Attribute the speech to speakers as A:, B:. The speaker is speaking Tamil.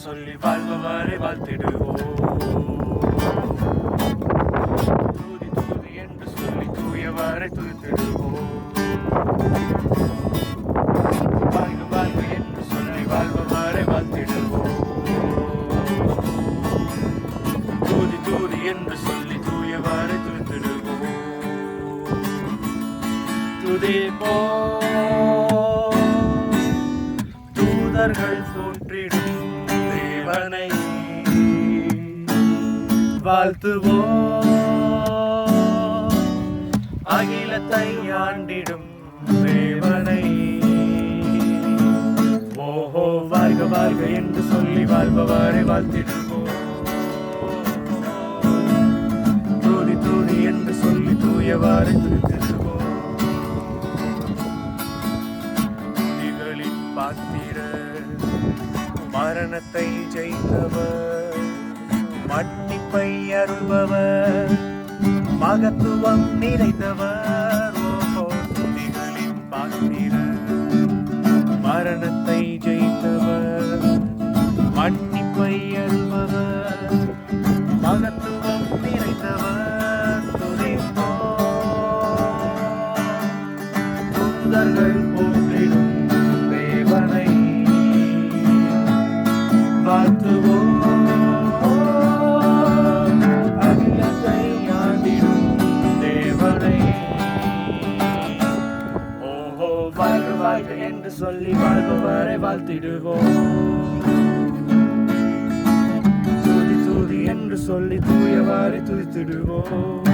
A: சொல்லி வாழ்பவரை வாழ்த்திடுவோம். தூதி தூதி என்று சொல்லி தூயவரை துதித்திடுவோம். வாழ்க வாழ்க என்று சொல்லி வாழ்பவரை வாழ்த்திடுவோம். தூதி தூதி என்று சொல்லி தூயவரை துதித்திடுவோம். துதிப்போம் தூதர்கள் போற்றிடும் தேவனை, வாழ்த்துவோம் அகிலத்தை ஆண்டிடும் தேவனை. ஓஹோ வாழ்க வாழ்க என்று சொல்லி வாழ்பவரை வாழ்த்திடுவோம். தூதி தூதி என்று சொல்லி தூயவரை துதித்திடுவோம். துதிகளின் பாத்திரர், மரணத்தை ஜெயித்தவர், மன்னிப்பை அருள்பவர், மகத்துவம் நிறைந்தவர். ஓஹோ துதிகளின் பாத்திரர், மரணத்தை ஜெயித்தவர், மன்னிப்பை அருள்பவர், மகத்துவம் நிறைந்தவர். துதிப்போம் தூதர்கள் போற்றிடும் தேவனை, வாழ்த்துவோம் அகிலத்தை ஆண்டிடும் தேவனை. ஓஹோ வாழ்க வாழ்க என்று சொல்லி வாழ்பவரை வாழ்த்திடுவோம். தூதி தூதி என்று சொல்லி தூயவரை துதித்திடுவோம்.